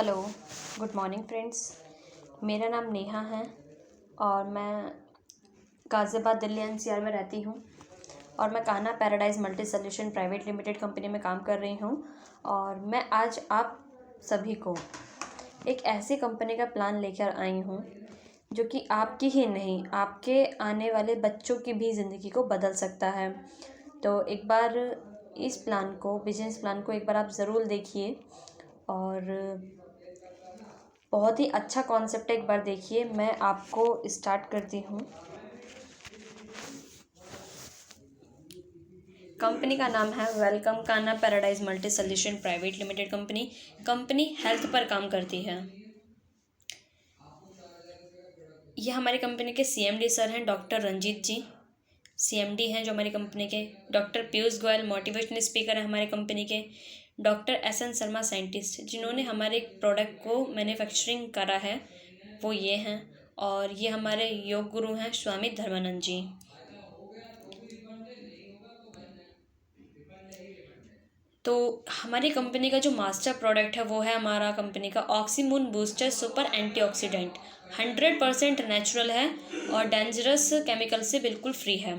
Hello, good morning friends. मेरा नाम नेहा है और मैं गाज़ियाबाद दिल्ली एनसीआर में रहती हूँ और मैं Kanha paradise multi solution private limited company में काम कर रही हूँ। और मैं आज आप सभी को एक ऐसी कंपनी का प्लान लेकर आई हूँ जो कि आपकी ही नहीं, आपके आने वाले बच्चों की भी ज़िंदगी को बदल सकता है। तो एक बार इस प्लान को, बिजनेस प्लान को एक बार आप ज़रूर देखिए और बहुत ही अच्छा कॉन्सेप्ट है, एक बार देखिए। मैं आपको स्टार्ट करती हूँ। कंपनी का नाम है welcome Kanha paradise multi solution private limited company. Company health पर काम करती है। यह हमारी कंपनी के सीएमडी सर हैं, डॉक्टर रंजीत जी सीएमडी हैं जो हमारी कंपनी के। Doctor Piyush Goyal motivational speaker हैं हमारी कंपनी के। डॉक्टर एसएन शर्मा साइंटिस्ट जिन्होंने हमारे प्रोडक्ट को मैन्युफैक्चरिंग करा है, वो ये हैं। और ये हमारे योग गुरु हैं स्वामी धर्मानंद जी। तो हमारी कंपनी का जो मास्टर प्रोडक्ट है वो है हमारा कंपनी का ऑक्सीमून बूस्टर सुपर एंटीऑक्सीडेंट। 100% नेचुरल है और डेंजरस केमिकल से बिल्कुल फ्री है।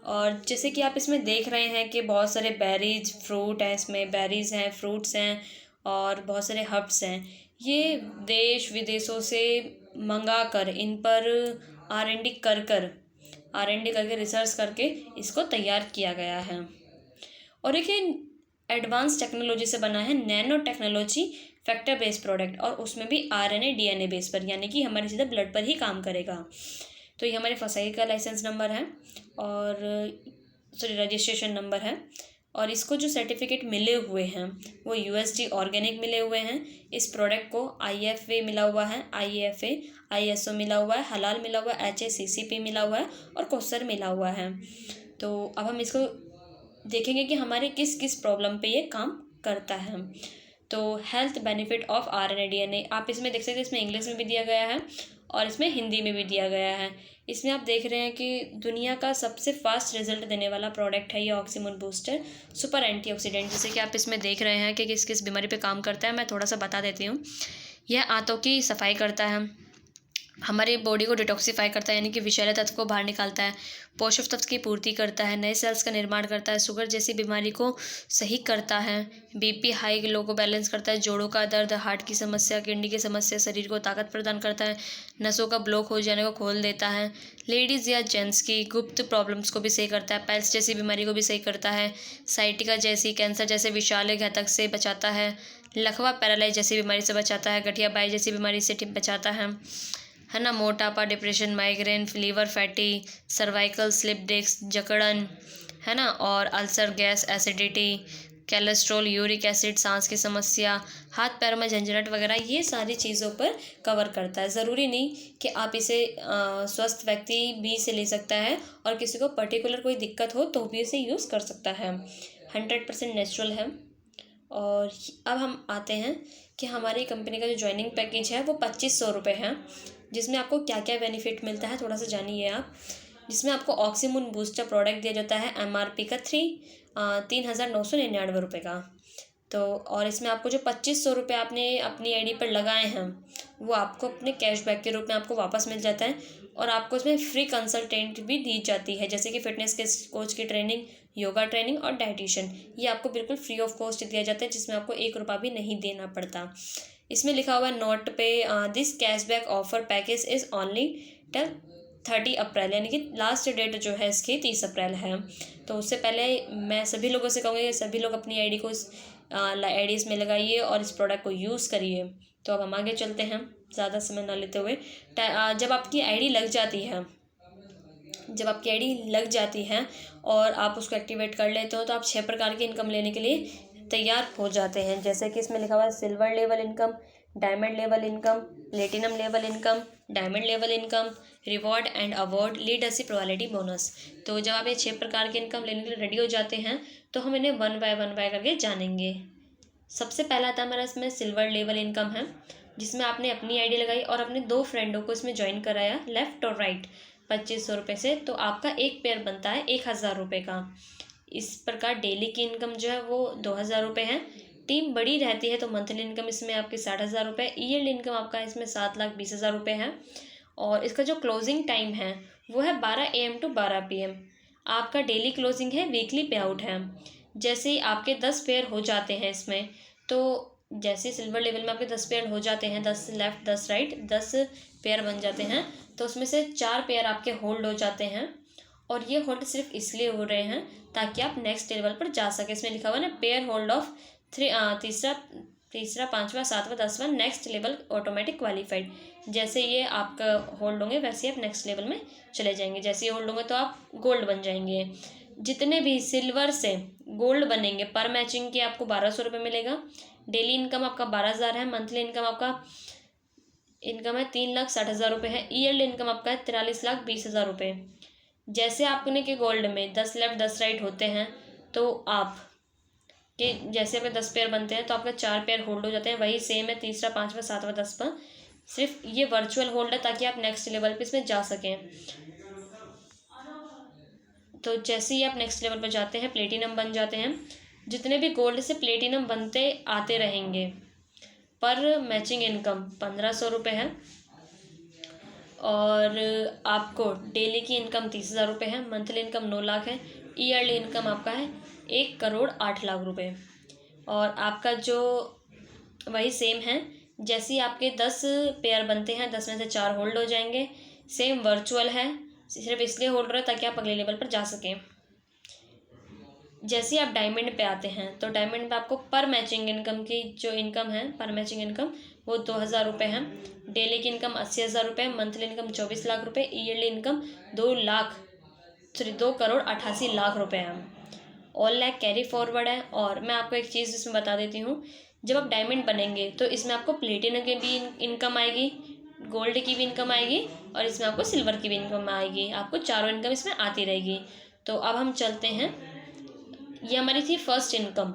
और जैसे कि आप इसमें देख रहे हैं कि बहुत सारे बेरीज फ्रूट हैं, इसमें बेरीज हैं, फ्रूट्स हैं और बहुत सारे हर्ब्स हैं। ये देश विदेशों से मंगा कर, इन पर आर एन डी करके रिसर्च करके इसको तैयार किया गया है। और एक एडवांस टेक्नोलॉजी से बना है, nano technology factor based product, और उसमें भी आरएनए डीएनए बेस पर, यानी कि हमारे सीधा ब्लड पर ही काम करेगा। तो ये हमारे फसाई का लाइसेंस नंबर है और सॉरी रजिस्ट्रेशन नंबर है। और इसको जो सर्टिफिकेट मिले हुए हैं वो यूएसडी ऑर्गेनिक मिले हुए हैं। इस प्रोडक्ट को आईएफए मिला हुआ है, आईएफए आईएसओ मिला हुआ है, हलाल मिला हुआ है, एचएसीसीपी मिला हुआ है और कोसर मिला हुआ है। तो अब हम इसको देखेंगे कि हमारे किस किस प्रॉब्लम पे ये काम करता है। तो health benefit of RNA DNA, आप इसमें देख सकते हैं, इसमें इंग्लिश में भी दिया गया है और इसमें हिंदी में भी दिया गया है। इसमें आप देख रहे हैं कि दुनिया का सबसे फास्ट रिजल्ट देने वाला प्रोडक्ट है ये ऑक्सीमून बूस्टर सुपर एंटीऑक्सीडेंट। जैसे कि आप इसमें देख रहे हैं कि किस किस बीमारी पे काम करता है, मैं थोड़ा सा बता देती हूँ। यह आंतों की सफाई करता है, हमारी बॉडी को डिटॉक्सिफाई करता है, यानी कि विषैले तत्व को बाहर निकालता है, पोषक तत्व की पूर्ति करता है, नए सेल्स का निर्माण करता है, शुगर जैसी बीमारी को सही करता है, बीपी हाई लो को बैलेंस करता है, जोड़ों का दर्द, हार्ट की समस्या, किडनी की समस्या, शरीर को ताकत प्रदान करता है, नसों का ब्लॉक हो जाने को खोल देता है, लेडीज़ या जेंट्स की गुप्त प्रॉब्लम्स को भी सही करता है, पाइल्स जैसी बीमारी को भी सही करता है, साइटिका जैसी, कैंसर जैसे विषाले घातक से बचाता है, लकवा पैरालाइज जैसी बीमारी से बचाता है, गठिया बाई जैसी बीमारी से बचाता है ना, मोटापा, depression, migraine, liver fatty, cervical slip disc, जकड़न, है ना, और ulcer, gas, acidity, cholesterol, uric acid, सांस की समस्या, हाथ पैरों में झंझनाहट वगैरह, ये सारी चीज़ों पर कवर करता है। ज़रूरी नहीं कि आप इसे स्वस्थ व्यक्ति भी इसे ले सकता है और किसी को पर्टिकुलर कोई दिक्कत हो तो भी इसे यूज़ कर सकता है। 100% नेचुरल है। और अब हम आते हैं कि हमारी कंपनी का जो ज्वाइनिंग पैकेज है वो 2500 रुपये है, जिसमें आपको क्या क्या बेनिफिट मिलता है थोड़ा सा जानिए आप। जिसमें आपको ऑक्सीमून बूस्टर प्रोडक्ट दिया जाता है एमआरपी का 3,999 रुपये का। तो और इसमें आपको जो 2500 रुपये आपने अपनी आईडी पर लगाए हैं वो आपको अपने कैशबैक के रूप में आपको वापस मिल जाता है। और आपको इसमें फ्री कंसल्टेंट भी दी जाती है, जैसे कि फिटनेस के कोच की ट्रेनिंग, योगा ट्रेनिंग और डाइटिशियन, ये आपको बिल्कुल फ्री ऑफ कॉस्ट दिया जाता है, जिसमें आपको 1 रुपया भी नहीं देना पड़ता। इसमें लिखा हुआ है नोट पे, this cashback offer package is only till 30 अप्रैल, यानी कि लास्ट डेट जो है इसकी 30 अप्रैल है। तो उससे पहले मैं सभी लोगों से कहूँगी कि सभी लोग अपनी आईडी को इस आईडीज़ में लगाइए और इस प्रोडक्ट को यूज़ करिए। तो अब हम आगे चलते हैं ज़्यादा समय ना लेते हुए। जब आपकी आईडी लग जाती है और आप उसको एक्टिवेट कर लेते हो तो आप 6 प्रकार की इनकम लेने के लिए तैयार हो जाते हैं। जैसे कि इसमें लिखा हुआ है silver level income, diamond level income, platinum level income, diamond level income, reward and award, leadership royalty bonus. तो जब आप ये 6 प्रकार की इनकम लेने के लिए रेडी हो जाते हैं तो हम इन्हें वन बाय करके जानेंगे। सबसे पहला आता है हमारा इसमें सिल्वर लेवल इनकम है, जिसमें आपने अपनी आईडी लगाई और अपने 2 फ्रेंडों को इसमें ज्वाइन कराया लेफ़्ट और राइट 2500 रुपये से, तो आपका एक पेयर बनता है 1000 रुपये का। इस प्रकार डेली की इनकम जो है वो 2000 रुपये है। टीम बड़ी रहती है तो मंथली इनकम इसमें आपकी 60,000 रुपये, ईयरली इनकम आपका इसमें 7,20,000 रुपये है। और इसका जो क्लोजिंग टाइम है वो है 12 AM to 12 PM। आपका डेली क्लोजिंग है, वीकली पे आउट है। जैसे ही आपके 10 पेयर हो जाते हैं इसमें, तो जैसे सिल्वर लेवल में आपके 10 पेयर हो जाते हैं, 10 लेफ्ट 10 राइट 10 पेयर बन जाते हैं, तो उसमें से 4 पेयर आपके होल्ड हो जाते हैं। और ये होल्ड सिर्फ इसलिए हो रहे हैं ताकि आप नेक्स्ट लेवल पर जा सके। इसमें लिखा हुआ है ना, पेयर होल्ड ऑफ तीसरा 5वां 7वां 10वां नेक्स्ट लेवल ऑटोमेटिक क्वालिफाइड। जैसे ये आपका होल्ड होंगे वैसे ही आप नेक्स्ट लेवल में चले जाएंगे। जैसे ये होल्ड होंगे तो आप गोल्ड बन जाएंगे। जितने भी सिल्वर से गोल्ड बनेंगे पर मैचिंग के आपको 1200 रुपये मिलेगा। डेली इनकम आपका 12,000 है। मंथली इनकम आपका इनकम है 3,60,000 रुपये है। ईयरली इनकम आपका है 43,20,000 रुपये। जैसे आपने के गोल्ड में 10 लेफ्ट 10 राइट होते हैं, तो आप कि जैसे आपके 10 पेयर बनते हैं तो आपके 4 पेयर होल्ड हो जाते हैं। वही सेम है तीसरा 5वां 7वां 10वां, सिर्फ ये वर्चुअल होल्ड है ताकि आप नेक्स्ट लेवल पे इसमें जा सकें। तो जैसे ही आप नेक्स्ट लेवल पर जाते हैं प्लेटिनम बन जाते हैं। जितने भी गोल्ड से प्लेटिनम बनते आते रहेंगे। पर मैचिंग इनकम 1,500 रुपये है। और आपको डेली की इनकम 30,000 रुपये है। मंथली इनकम 9 लाख है। ईयरली इनकम आपका है 1,08,00,000 रुपये। और आपका जो वही सेम है, जैसे ही आपके 10 पेयर बनते हैं 10 में से 4 होल्ड हो जाएंगे। सेम वर्चुअल है, सिर्फ इसलिए होल्ड रहे ताकि आप अगले लेवल पर जा सकें। जैसे ही आप डायमंड पे आते हैं तो डायमंड पे आपको पर मैचिंग इनकम की जो इनकम है, पर मैचिंग इनकम वो 2,000 रुपये है। डेली की इनकम 80,000 रुपये, मंथली इनकम 24 लाख रुपये, ईयरली इनकम 2,88,00,000 रुपये है। ऑल लैक कैरी फॉरवर्ड है। और मैं आपको एक चीज़ इसमें बता देती हूँ, जब आप डायमंड बनेंगे तो इसमें आपको प्लेटिनम की भी इनकम आएगी, गोल्ड की भी इनकम आएगी और इसमें आपको सिल्वर की भी इनकम आएगी। आपको चारों इनकम इसमें आती रहेगी। तो अब हम चलते हैं, ये हमारी थी फर्स्ट इनकम,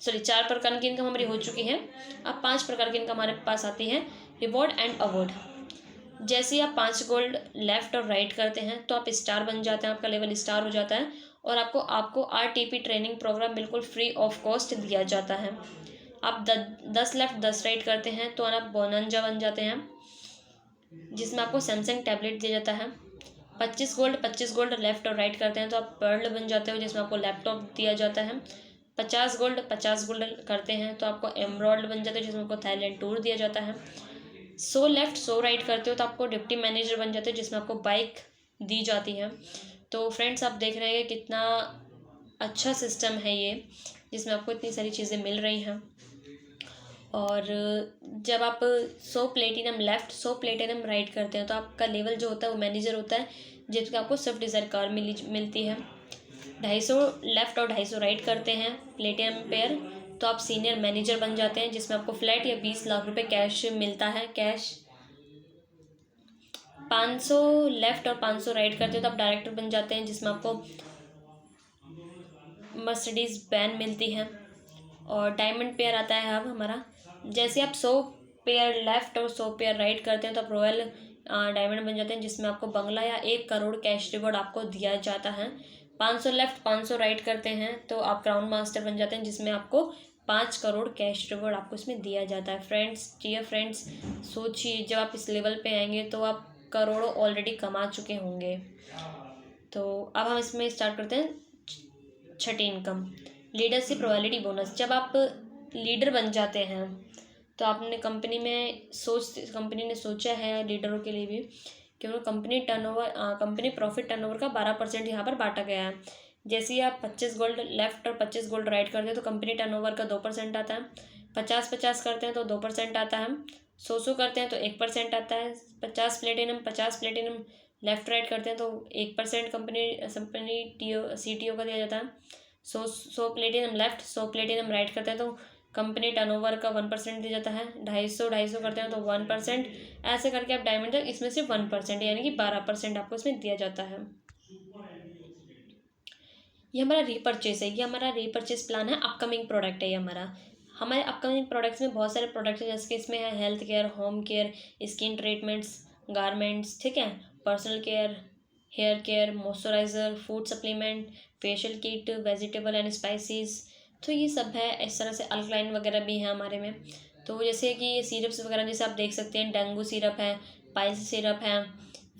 4 प्रकार की इनकम हमारी हो चुकी है। अब 5 प्रकार की इनकम हमारे पास आती है, रिवॉर्ड एंड अवार्ड। जैसे ही आप 5 गोल्ड लेफ्ट और राइट करते हैं तो आप स्टार बन जाते हैं, आपका लेवल स्टार हो जाता है। और आपको RTP ट्रेनिंग प्रोग्राम बिल्कुल फ्री ऑफ कॉस्ट दिया जाता है। आप 10 लेफ्ट 10 राइट करते हैं तो आप बोनंजा बन जाते हैं, जिसमें आपको सैमसंग टैबलेट दिया जाता है। 25 गोल्ड लेफ्ट और राइट करते हैं तो आप पर्ल बन जाते हो, जिसमें आपको लैपटॉप दिया जाता है। 50 गोल्ड करते हैं तो आपको एमरॉल्ड बन जाते हो, जिसमें आपको थाईलैंड टूर दिया जाता है। 100 लेफ्ट 100 राइट करते हो तो आपको डिप्टी मैनेजर बन जाते हो, जिसमें आपको बाइक दी जाती है। तो फ्रेंड्स, आप देख रहे हैं कितना अच्छा सिस्टम है ये, जिसमें आपको इतनी सारी चीज़ें मिल रही हैं। और जब आप 100 प्लेटिनम लेफ्ट 100 प्लेटिनम राइट करते हैं तो आपका लेवल जो होता है वो मैनेजर होता है, जिसका आपको स्विफ्ट डिज़ायर कार मिलती है। 250 लेफ्ट और 250 राइट करते हैं प्लेटिनम पेयर तो आप सीनियर मैनेजर बन जाते हैं, जिसमें आपको फ्लैट या 20 लाख रुपए कैश मिलता है, कैश। 500 लेफ्ट और 500 राइट करते हो तो आप डायरेक्टर बन जाते हैं, जिसमें आपको मर्सिडीज बैन मिलती है। और डायमंड पेयर आता है अब हमारा, जैसे आप 100 पेयर लेफ्ट और 100 पेयर राइट करते हैं तो आप रॉयल डायमंड बन जाते हैं, जिसमें आपको बंगला या 1 करोड़ कैश रिवॉर्ड आपको दिया जाता है। 500 लेफ्ट 500 राइट करते हैं तो आप क्राउन मास्टर बन जाते हैं, जिसमें आपको 5 करोड़ कैश रिवॉर्ड आपको इसमें दिया जाता है। फ्रेंड्स, डियर फ्रेंड्स, सोचिए जब आप इस लेवल पे आएंगे तो आप करोड़ों ऑलरेडी कमा चुके होंगे। तो अब हम इसमें स्टार्ट करते हैं छठी इनकम, लीडरशिप रॉयल्टी बोनस। जब आप लीडर बन जाते हैं तो आपने कंपनी ने सोचा है लीडरों के लिए भी कि उन्हें कंपनी प्रॉफिट टर्नओवर का 12% यहाँ पर बांटा गया है। जैसे ही आप 25 गोल्ड लेफ्ट और 25 गोल्ड राइट करते हैं तो कंपनी टर्नओवर का 2% आता है। 50-50 करते हैं तो 2% आता है। 100 करते हैं तो 1% आता है। 50 प्लेटिनम लेफ्ट राइट करते हैं तो 1% कंपनी CTO का दिया जाता है। 100 प्लेटिनम लेफ्ट 100 प्लेटिनम राइट करते हैं तो कंपनी टर्नओवर का 1% दिया जाता है। 250 करते हैं तो 1%। ऐसे करके आप डायमंड तक इसमें सिर्फ 1% यानी कि 12% आपको इसमें दिया जाता है। ये हमारा रीपरचेस है, ये हमारा रीपरचेस प्लान है। अपकमिंग प्रोडक्ट है ये हमारे अपकमिंग प्रोडक्ट्स में बहुत सारे प्रोडक्ट्स हैं, जैसे कि इसमें है health care, home care, skin treatments, garments, ठीक है, personal care, hair care, moisturiser, food supplement, facial kit, vegetable and spices, तो ये सब है, इस तरह से अल्कलाइन वगैरह भी हैं हमारे में। तो जैसे कि ये सिरप्स वगैरह जैसे आप देख सकते हैं, डेंगू सिरप है, पाइल्स सिरप है,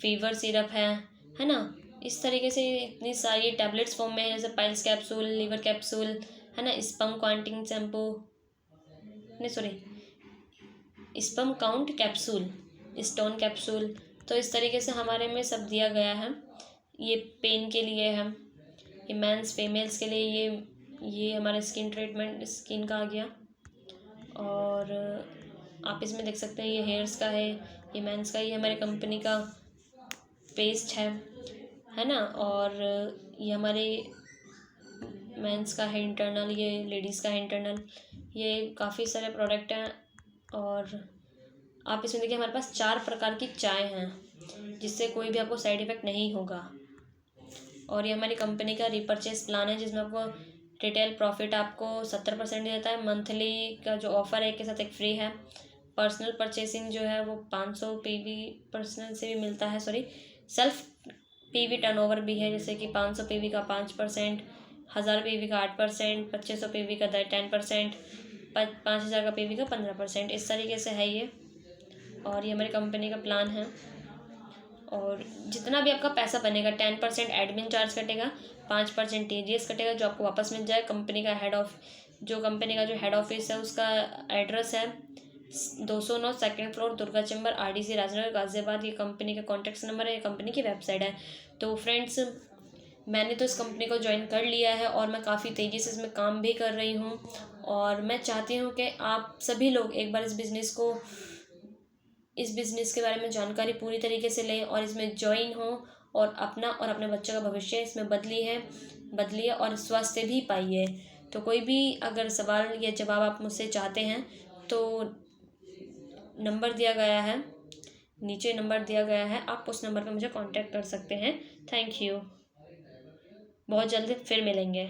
फीवर सिरप है ना। इस तरीके से इतनी सारी टैबलेट्स फॉर्म में है, जैसे पाइल्स कैप्सूल, लीवर कैप्सूल, है ना, स्पर्म काउंटिंग शैम्पू, नहीं sorry, sperm count capsule, stone capsule. तो इस तरीके से हमारे में सब दिया गया है। ये पेन के लिए है, ये मेंस फीमेल्स के लिए, ये हमारा स्किन ट्रीटमेंट स्किन का आ गया। और आप इसमें देख सकते हैं ये हेयर्स का है, ये मेंस का, ये हमारी कंपनी का पेस्ट है ना। और ये हमारे मेंस का है इंटरनल, ये लेडीज़ का है इंटरनल। ये काफ़ी सारे प्रोडक्ट हैं। और आप इसमें देखिए हमारे पास 4 प्रकार की चाय हैं, जिससे कोई भी आपको साइड इफ़ेक्ट नहीं होगा। और ये हमारी कंपनी का रीपरचेस प्लान है, जिसमें आपको रिटेल प्रॉफिट आपको 70% देता है। मंथली का जो ऑफ़र है, एक के साथ एक फ्री है। पर्सनल परचेसिंग जो है वो 500 पीवी पर्सनल से भी मिलता है, सॉरी सेल्फ पीवी टर्नओवर भी है, जैसे कि 500 पीवी का 5%, 1000 पीवी का 8%, 2500 पीवी का 10%, 5000 का पीवी का 15%, इस तरीके से है ये। और ये हमारी कंपनी का प्लान है। और जितना भी आपका पैसा बनेगा 10% एडमिन चार्ज कटेगा, 5% टीडीएस कटेगा, जो आपको वापस मिल जाए। कंपनी का कंपनी का जो हेड ऑफिस है उसका एड्रेस है 209 second floor, Durga chamber, RDC, Rajnagar, Ghaziabad. ये कंपनी का कॉन्टैक्ट नंबर है, ये कंपनी की वेबसाइट है। तो फ्रेंड्स, मैंने तो इस कंपनी को ज्वाइन कर लिया है और मैं काफ़ी तेज़ी से इसमें काम भी कर रही हूँ। और मैं चाहती हूँ कि आप सभी लोग एक बार इस बिज़नेस के बारे में जानकारी पूरी तरीके से लें और इसमें ज्वाइन हों, और अपना और अपने बच्चों का भविष्य इसमें बदलिए और स्वास्थ्य भी पाइए। तो कोई भी अगर सवाल या जवाब आप मुझसे चाहते हैं तो नंबर दिया गया है, नीचे नंबर दिया गया है, आप उस नंबर पर मुझे कांटेक्ट कर सकते हैं। Thank you. बहुत जल्दी फिर मिलेंगे।